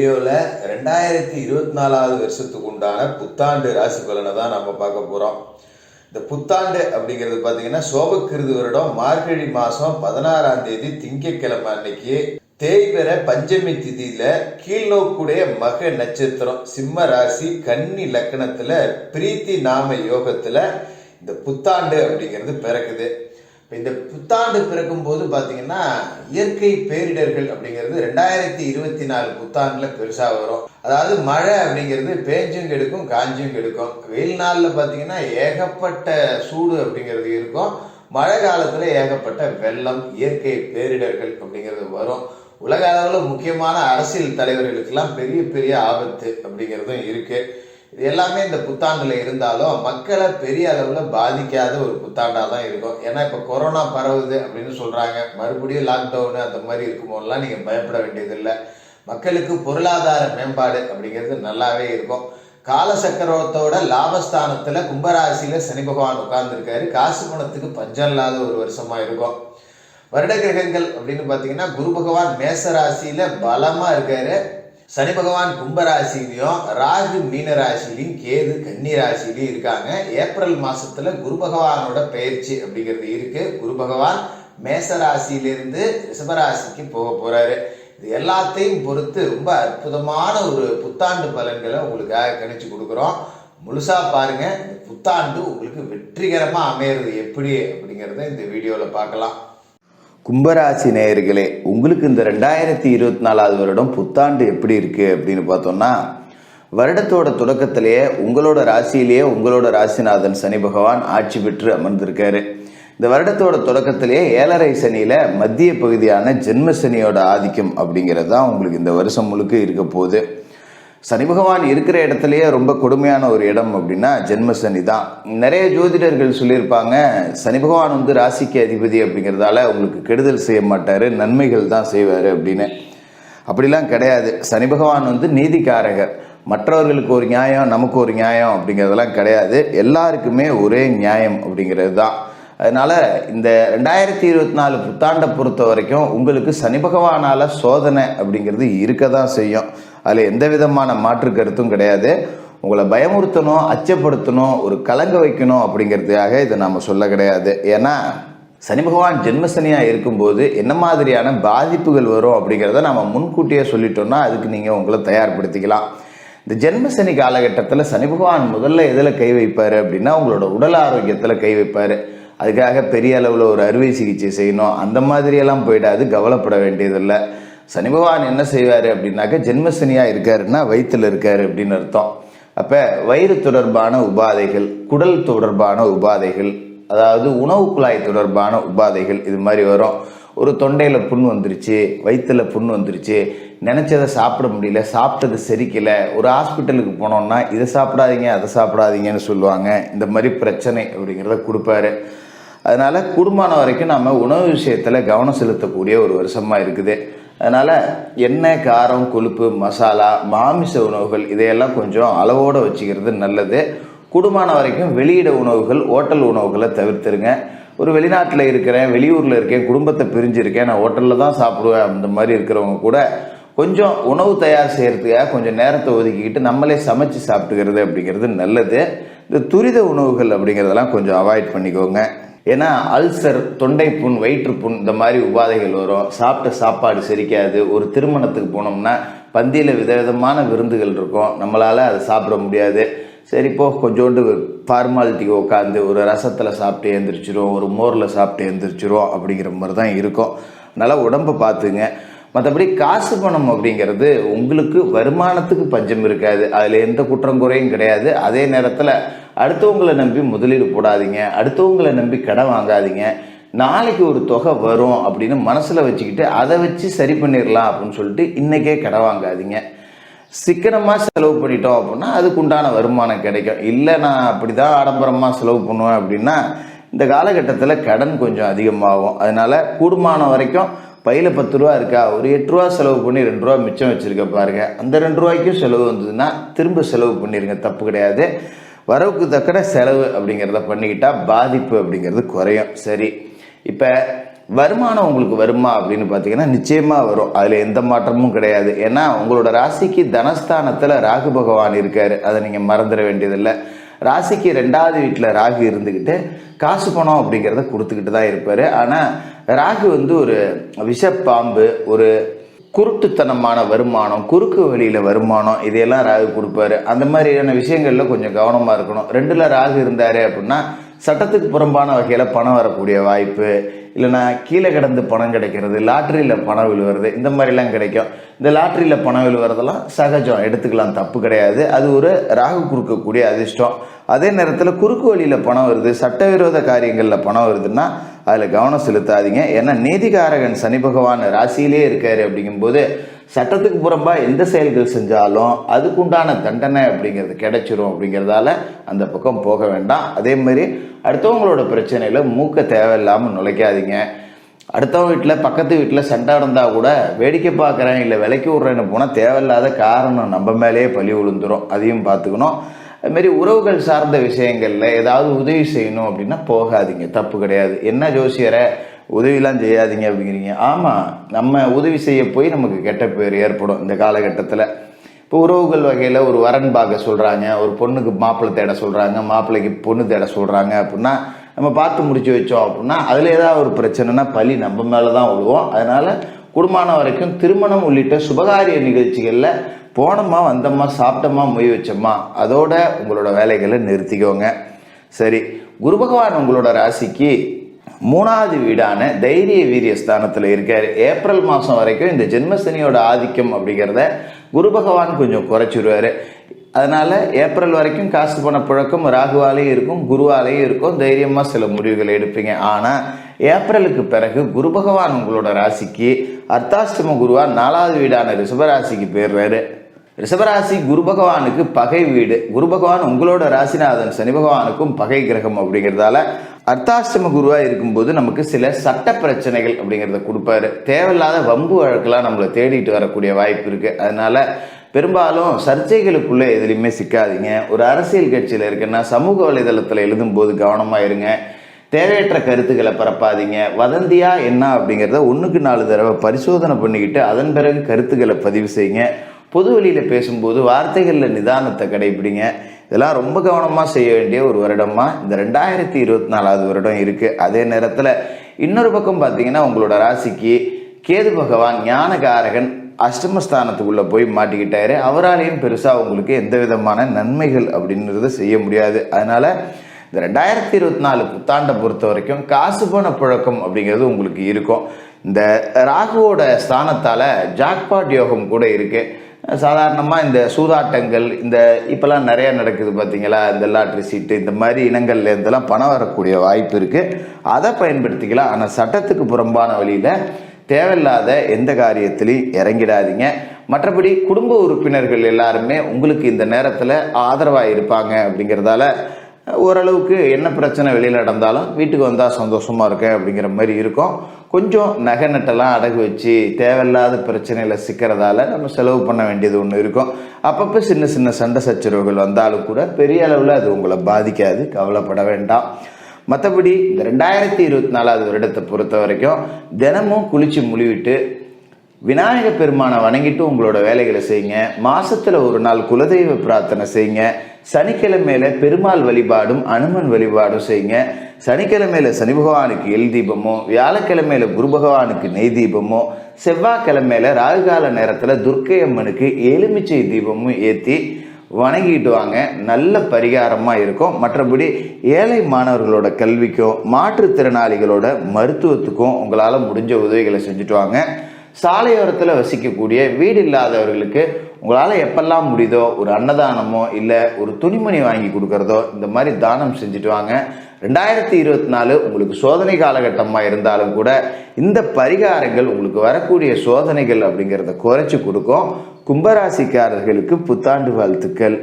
வீடியோவில் 2024 வருஷத்துக்கு உண்டான புத்தாண்டு ராசி பலனை தான் நம்ம பார்க்க போகிறோம். இந்த புத்தாண்டு அப்படிங்கிறது பார்த்தீங்கன்னா சோபக்கிருது வருடம் மார்கழி மாதம் 16ஆம் தேதி திங்கட்கிழமை அன்னைக்கு தேய்பிற பஞ்சமி திதியில கீழ்நோக்குடைய மக நட்சத்திரம் சிம்ம ராசி கன்னி லக்கணத்துல பிரீத்தி நாம யோகத்துல இந்த புத்தாண்டு அப்படிங்கிறது பிறக்குது. இந்த புத்தாண்டு பிறக்கும் போது பார்த்தீங்கன்னா இயற்கை பேரிடர்கள் அப்படிங்கிறது 2024 புத்தாண்டுல பெருசாக வரும். அதாவது மழை அப்படிங்கிறது பேஞ்சும் கெடுக்கும் காஞ்சும் கெடுக்கும். வெயில் நாளில் பார்த்தீங்கன்னா ஏகப்பட்ட சூடு அப்படிங்கிறது இருக்கும். மழை காலத்தில் ஏகப்பட்ட வெள்ளம் இயற்கை பேரிடர்கள் அப்படிங்கிறது வரும். உலக அளவில் முக்கியமான அரசியல் தலைவர்களுக்கெல்லாம் பெரிய பெரிய ஆபத்து அப்படிங்கிறதும் இருக்கு. இது எல்லாமே இந்த புத்தாண்டுல இருந்தாலும் மக்களை பெரிய அளவில் பாதிக்காத ஒரு புத்தாண்டாக தான் இருக்கும். ஏன்னா இப்போ கொரோனா பரவுது அப்படின்னு சொல்றாங்க. மறுபடியும் லாக்டவுனு அந்த மாதிரி இருக்கும்போதெல்லாம் நீங்கள் பயப்பட வேண்டியதில்லை. மக்களுக்கு பொருளாதார மேம்பாடு அப்படிங்கிறது நல்லாவே இருக்கும். காலசக்கரத்தோட லாபஸ்தானத்தில் கும்பராசியில் சனி பகவான் உட்கார்ந்துருக்காரு. காசு பணத்துக்கு பஞ்சம் இல்லாத ஒரு வருஷமா இருக்கும். வருட கிரகங்கள் அப்படின்னு பார்த்தீங்கன்னா குரு பகவான் மேச ராசியில பலமா இருக்காரு. சனி பகவான் கும்பராசிலையும் ராகு மீன ராசிலையும் கேது கன்னி ராசிலையும் இருக்காங்க. ஏப்ரல் மாசத்துல குரு பகவானோட பயிற்சி அப்படிங்கிறது இருக்கு. குரு பகவான் மேச ராசியிலிருந்து ரிஷபராசிக்கு போக போறாரு. இது எல்லாத்தையும் பொறுத்து ரொம்ப அற்புதமான ஒரு புத்தாண்டு பலன்களை உங்களுக்காக கணிச்சு கொடுக்குறோம். முழுசா பாருங்க. இந்த புத்தாண்டு உங்களுக்கு வெற்றிகரமா அமையிறது எப்படி அப்படிங்கிறத இந்த வீடியோல பார்க்கலாம். கும்பராசி நேயர்களே, உங்களுக்கு இந்த 2024 வருடம் புத்தாண்டு எப்படி இருக்கு அப்படின்னு பார்த்தோம்னா, வருடத்தோட தொடக்கத்திலேயே உங்களோட ராசியிலேயே உங்களோட ராசிநாதன் சனி பகவான் ஆட்சி பெற்று அமர்ந்திருக்காரு. இந்த வருடத்தோட தொடக்கத்திலேயே 7.5 சனியில மத்திய பகுதியான ஜென்ம சனியோட ஆதிக்கம் அப்படிங்கிறது தான் உங்களுக்கு இந்த வருஷம் முழுக்க இருக்க போகுது. சனி பகவான் இருக்கிற இடத்துலையே ரொம்ப கொடுமையான ஒரு இடம் அப்படின்னா ஜென்ம சனி தான். நிறைய ஜோதிடர்கள் சொல்லியிருப்பாங்க, சனி பகவான் ராசிக்கு அதிபதி அப்படிங்கிறதால உங்களுக்கு கெடுதல் செய்ய மாட்டார், நன்மைகள் தான் செய்வார் அப்படின்னு. அப்படிலாம் கிடையாது. சனி பகவான் நீதிக்காரகர். மற்றவர்களுக்கு ஒரு நியாயம் நமக்கு ஒரு நியாயம் அப்படிங்கிறதெல்லாம் கிடையாது. எல்லாருக்குமே ஒரே நியாயம் அப்படிங்கிறது தான். அதனால இந்த 2024 புத்தாண்டை பொறுத்த வரைக்கும் உங்களுக்கு சனி பகவானால சோதனை அப்படிங்கிறது இருக்க தான் செய்யும். அதில் எந்த விதமான மாற்று கருத்தும் கிடையாது. உங்களை பயமுறுத்தணும், அச்சப்படுத்தணும், ஒரு கலங்க வைக்கணும் அப்படிங்கிறதுக்காக இதை நாம் சொல்ல கிடையாது. ஏன்னா சனி பகவான் ஜென்மசனியாக இருக்கும்போது என்ன மாதிரியான பாதிப்புகள் வரும் அப்படிங்கிறத நம்ம முன்கூட்டியே சொல்லிட்டோம்னா அதுக்கு நீங்கள் உங்களை தயார்படுத்திக்கலாம். இந்த ஜென்மசனி காலகட்டத்தில் சனி பகவான் முதல்ல எதில் கை வைப்பார் அப்படின்னா உங்களோட உடல் ஆரோக்கியத்தில் கை வைப்பார். அதுக்காக பெரிய அளவில் ஒரு அறுவை சிகிச்சை செய்யணும் அந்த மாதிரியெல்லாம் போயிடாது, கவலைப்பட வேண்டியதில்லை. சனி பகவான் என்ன செய்வார் அப்படின்னாக்க ஜென்மசனியாக இருக்காருன்னா வயிற்றில் இருக்காரு அப்படின்னு அர்த்தம். அப்போ வயிறு தொடர்பான உபாதைகள், குடல் தொடர்பான உபாதைகள், அதாவது உணவு குழாய் தொடர்பான உபாதைகள் இது மாதிரி வரும். ஒரு தொண்டையில் புண் வந்துருச்சு, வயிற்றில் புண் வந்துருச்சு, நினச்சதை சாப்பிட முடியல, சாப்பிட்டது செரிக்கலை, ஒரு ஹாஸ்பிட்டலுக்கு போனோம்னா இதை சாப்பிடாதீங்க அதை சாப்பிடாதீங்கன்னு சொல்லுவாங்க. இந்த மாதிரி பிரச்சனை அப்படிங்கிறத கொடுப்பாரு. அதனால் கூடுமான வரைக்கும் நம்ம உணவு விஷயத்தில் கவனம் செலுத்தக்கூடிய ஒரு வருஷமாக இருக்குது. அதனால் எண்ணெய், காரம், கொழுப்பு, மசாலா, மாமிச உணவுகள் இதையெல்லாம் கொஞ்சம் அளவோடு வச்சுக்கிறது நல்லது. கூடுமான வரைக்கும் வெளியிட உணவுகள், ஹோட்டல் உணவுகளை தவிர்த்துருங்க. ஒரு வெளிநாட்டில் இருக்கிறேன், வெளியூரில் இருக்கேன், குடும்பத்தை பிரிஞ்சிருக்கேன், நான் ஹோட்டலில் தான் சாப்பிடுவேன் அந்த மாதிரி இருக்கிறவங்க கூட கொஞ்சம் உணவு தயார் செய்கிறதுக்காக கொஞ்சம் நேரத்தை ஒதுக்கிக்கிட்டு நம்மளே சமைச்சு சாப்பிட்டுக்கிறது அப்படிங்கிறது நல்லது. இந்த துரித உணவுகள் அப்படிங்கிறதெல்லாம் கொஞ்சம் அவாய்ட் பண்ணிக்கோங்க. ஏன்னா அல்சர், தொண்டை புண், வயிற்றுப்புண் இந்த மாதிரி உபாதைகள் வரும். சாப்பிட்ட சாப்பாடு செரிக்காது. ஒரு திருமணத்துக்கு போனோம்னா பந்தியில் விதவிதமான விருந்துகள் இருக்கும், நம்மளால் அதை சாப்பிட முடியாது. சரிப்போ கொஞ்சோண்டு ஃபார்மாலிட்டிக்கு உட்காந்து ஒரு ரசத்தில் சாப்பிட்டு எழுந்திரிச்சிரும், ஒரு மோரில் சாப்பிட்டு எழுந்திரிச்சிரும் அப்படிங்கிற மாதிரி தான் இருக்கும். அதனால் உடம்பை பார்த்துங்க. மற்றபடி காசு பணம் அப்படிங்கிறது உங்களுக்கு வருமானத்துக்கு பஞ்சம் இருக்காது, அதில் எந்த குற்றம் குறையும் கிடையாது. அதே நேரத்தில் அடுத்தவங்களை நம்பி முதலீடு போடாதீங்க, அடுத்தவங்களை நம்பி கடன் வாங்காதீங்க. நாளைக்கு ஒரு தொகை வரும் அப்படின்னு மனசில் வச்சுக்கிட்டு அதை வச்சு சரி பண்ணிடலாம் அப்படின்னு சொல்லிட்டு இன்றைக்கே கடன் வாங்காதீங்க. சிக்கனமாக செலவு பண்ணிட்டோம் அப்படின்னா அதுக்கு உண்டான வருமானம் கிடைக்கும். இல்லை நான் அப்படி தான் ஆடம்பரமாக செலவு பண்ணுவேன் அப்படின்னா இந்த காலகட்டத்தில் கடன் கொஞ்சம் அதிகமாகும். அதனால் கூடுமான வரைக்கும் பையில் 10 ரூபா இருக்கா, ஒரு 8 ரூபா செலவு பண்ணி 2 ரூபா மிச்சம் வச்சுருக்க பாருங்க. அந்த 2 ரூபாய்க்கும் செலவு வந்ததுன்னா திரும்ப செலவு பண்ணிடுங்க, தப்பு கிடையாது. வரவுக்கு தக்கன செலவு அப்படிங்கிறத பண்ணிக்கிட்டால் பாதிப்பு அப்படிங்கிறது குறையும். சரி, இப்போ வருமானம் உங்களுக்கு வருமா அப்படின்னு பார்த்தீங்கன்னா நிச்சயமாக வரும். அதில் எந்த மாற்றமும் கிடையாது. ஏன்னா உங்களோட ராசிக்கு தனஸ்தானத்தில் ராகு பகவான் இருக்கார். அதை நீங்கள் மறந்துட வேண்டியதில்லை. ராசிக்கு 2வது வீட்டில் ராகு இருந்துக்கிட்டு காசு பணம் அப்படிங்கிறத கொடுத்துக்கிட்டு தான் இருப்பார். ஆனால் ராகு ஒரு விஷப்பாம்பு, ஒரு குருட்டுத்தனமான வருமானம், குறுக்கு வழியில் வருமானம், இதையெல்லாம் ராகு கொடுப்பாரு. அந்த மாதிரியான விஷயங்களில் கொஞ்சம் கவனமாக இருக்கணும். 2ல் ராகு இருந்தார் அப்படின்னா சட்டத்துக்கு புறம்பான வகையில் பணம் வரக்கூடிய வாய்ப்பு, இல்லைனா கீழே கிடந்து பணம் கிடைக்கிறது, லாட்ரியில் பணம் விழுவுறது, இந்த மாதிரிலாம் கிடைக்கும். இந்த லாட்ரியில் பணம் விழுவுறதெல்லாம் சகஜம், எடுத்துக்கலாம், தப்பு கிடையாது. அது ஒரு ராகு கொடுக்கக்கூடிய அதிர்ஷ்டம். அதே நேரத்தில் குறுக்கு வழியில் பணம் வருது, சட்டவிரோத காரியங்களில் பணம் வருதுன்னா அதில் கவனம் செலுத்தாதீங்க. ஏன்னா நீதிகாரகன் சனி பகவான் ராசியிலே இருக்காரு. அப்படிங்கும்போது சட்டத்துக்கு புறம்பாக எந்த செயல்கள் செஞ்சாலும் அதுக்குண்டான தண்டனை அப்படிங்கிறது கிடைச்சிரும். அப்படிங்கிறதால அந்த பக்கம் போக வேண்டாம். அதே மாதிரி அடுத்தவங்களோட பிரச்சனையில் மூக்க தேவையில்லாமல் நுழைக்காதீங்க. அடுத்தவங்க வீட்டில், பக்கத்து வீட்டில் சண்டை இருந்தால் கூட வேடிக்கை பார்க்குறேன் இல்லை விலைக்கு விட்றேன்னு போனால் தேவையில்லாத காரணம் நம்ம மேலேயே பழி விழுந்துடும். அதையும் பார்த்துக்கணும். அதுமாரி உறவுகள் சார்ந்த விஷயங்களில் ஏதாவது உதவி செய்யணும் அப்படின்னா போகாதீங்க, தப்பு கிடையாது. என்ன ஜோசியரை உதவிலாம் செய்யாதீங்க அப்படிங்கிறீங்க. ஆமாம், நம்ம உதவி செய்ய போய் நமக்கு கெட்ட பேர் ஏற்படும் இந்த காலகட்டத்தில். இப்போ உறவுகள் வகையில் ஒரு வரன் பார்க்க சொல்கிறாங்க, ஒரு பொண்ணுக்கு மாப்பிள்ளை தேட சொல்கிறாங்க, மாப்பிள்ளைக்கு பொண்ணு தேட சொல்கிறாங்க அப்படின்னா நம்ம பார்த்து முடிச்சு வச்சோம் அப்படின்னா அதில் ஏதாவது ஒரு பிரச்சனைனா பழி நம்ம மேலே தான் விழுவோம். அதனால் குடும்பமான வரைக்கும் திருமணம் உள்ளிட்ட சுபகாரிய நிகழ்ச்சிகளில் போனோமா, வந்தோமா, சாப்பிட்டோமா, மொய் வச்சோமா, அதோட உங்களோட வேலைகளை நிறுத்திக்கோங்க. சரி, குரு பகவான் உங்களோட ராசிக்கு 3வது வீடான தைரிய வீரிய ஸ்தானத்தில் இருக்கார். ஏப்ரல் மாதம் வரைக்கும் இந்த ஜென்மசனியோட ஆதிக்கம் அப்படிங்கிறத குரு பகவான் கொஞ்சம் குறைச்சிடுவார். அதனால் ஏப்ரல் வரைக்கும் காசு பண புழக்கம் ராகுவாலேயும் இருக்கும், குருவாலேயும் இருக்கும். தைரியமாக சில முடிவுகளை எடுப்பீங்க. ஆனால் ஏப்ரலுக்கு பிறகு குரு பகவான் உங்களோட ராசிக்கு அர்த்தாஷ்டம குருவான் 4வது வீடான ரிஷபராசிக்கு போயிடுறாரு. ரிஷபராசி குரு பகவானுக்கு பகை வீடு. குரு பகவான் உங்களோட ராசிநாதன் சனி பகவானுக்கும் பகை கிரகம். அப்படிங்கிறதால அர்த்தாஷ்டம குருவாக இருக்கும்போது நமக்கு சில சட்ட பிரச்சனைகள் அப்படிங்கிறத கொடுப்பாரு. தேவையில்லாத வம்பு வழக்கெல்லாம் நம்மளை தேடிட்டு வரக்கூடிய வாய்ப்பு இருக்குது. அதனால் பெரும்பாலும் சர்ச்சைகளுக்குள்ளே எதுலையுமே சிக்காதீங்க. ஒரு அரசியல் கட்சியில் இருக்குன்னா சமூக வலைதளத்தில் எழுதும்போது கவனமாக இருங்க. தேவையற்ற கருத்துக்களை பரப்பாதீங்க. வதந்தியா என்ன அப்படிங்கிறத 1க்கு 4 தடவை பரிசோதனை பண்ணிக்கிட்டு அதன் பிறகு கருத்துக்களை பதிவு செய்யுங்க. பொது வெளியில் பேசும்போது வார்த்தைகளில் நிதானத்தை கடைபிடிங்க. இதெல்லாம் ரொம்ப கவனமாக செய்ய வேண்டிய ஒரு வருடமாக இந்த 2024வது வருடம் இருக்குது. அதே நேரத்தில் இன்னொரு பக்கம் பார்த்தீங்கன்னா உங்களோட ராசிக்கு கேது பகவான் ஞானகாரகன் அஷ்டமஸ்தானத்துக்குள்ளே போய் மாட்டிக்கிட்டாரு. அவராலையும் பெருசாக உங்களுக்கு எந்த விதமான நன்மைகள் அப்படின்றத செய்ய முடியாது. அதனால் இந்த 2024 புத்தாண்டை பொறுத்த வரைக்கும் காசு பண புழக்கம் அப்படிங்கிறது உங்களுக்கு இருக்கும். இந்த ராகுவோட ஸ்தானத்தால் ஜாக்பாட் யோகம் கூட இருக்குது. சாதாரணமாக இந்த சூதாட்டங்கள், இந்த இப்போல்லாம் நிறையா நடக்குது பார்த்தீங்களா, இந்த லாட்ரி சீட்டு, இந்த மாதிரி இனங்கள்ல இருந்தெல்லாம் பணம் வரக்கூடிய வாய்ப்பு இருக்குது. அதை பயன்படுத்திக்கலாம். ஆனால் சட்டத்துக்கு புறம்பான வழியில் தேவையில்லாத எந்த காரியத்திலையும் இறங்கிடாதீங்க. மற்றபடி குடும்ப உறுப்பினர்கள் எல்லாருமே உங்களுக்கு இந்த நேரத்தில் ஆதரவாக இருப்பாங்க. அப்படிங்கிறதால ஓரளவுக்கு என்ன பிரச்சனை வெளியில் நடந்தாலும் வீட்டுக்கு வந்தால் சந்தோஷமாக இருக்கேன் அப்படிங்கிற மாதிரி இருக்கும். கொஞ்சம் நகை நட்டெல்லாம் அடகு வச்சு தேவையில்லாத பிரச்சனையில் சிக்கிறதால நம்ம செலவு பண்ண வேண்டியது ஒன்று இருக்கும். அப்பப்போ சின்ன சின்ன சண்டை சச்சரவுகள் வந்தாலும் கூட பெரிய அளவில் அது உங்களை பாதிக்காது, கவலைப்பட வேண்டாம். மற்றபடி இந்த 2024வது வருடத்தை பொறுத்த வரைக்கும் தினமும் குளித்து முழுவிட்டு விநாயக பெருமானை வணங்கிட்டு உங்களோட வேலைகளை செய்யுங்க. மாசத்துல ஒரு நாள் குலதெய்வ பிரார்த்தனை செய்யுங்க. சனிக்கிழமையில பெருமாள் வழிபாடும் அனுமன் வழிபாடும் செய்யுங்க. சனிக்கிழமையில சனி பகவானுக்கு எல் தீபமோ, வியாழக்கிழமையில குரு பகவானுக்கு நெய் தீபமோ, செவ்வாய்க்கிழமையில ராகுகால நேரத்துல துர்க்கை அம்மனுக்கு எலுமிச்சை தீபமும் ஏற்றி வணங்கிட்டு வாங்க. நல்ல பரிகாரமாக இருக்கும். மற்றபடி ஏழை மாணவர்களோட கல்விக்கும் மாற்றுத்திறனாளிகளோட மருத்துவத்துக்கும் உங்களால் முடிஞ்ச உதவிகளை செஞ்சுட்டு வாங்க. சாலையோரத்தில் வசிக்கக்கூடிய வீடு இல்லாதவர்களுக்கு உங்களால் எப்பெல்லாம் முடியுதோ ஒரு அன்னதானமோ இல்லை ஒரு துணிமணி வாங்கி கொடுக்கறதோ இந்த மாதிரி தானம் செஞ்சுட்டு வாங்க. 2024 உங்களுக்கு சோதனை காலகட்டமாக இருந்தாலும் கூட இந்த பரிகாரங்கள் உங்களுக்கு வரக்கூடிய சோதனைகள் அப்படிங்கிறத குறைச்சி கொடுக்கும். கும்பராசிக்காரர்களுக்கு புத்தாண்டு வாழ்த்துக்கள்.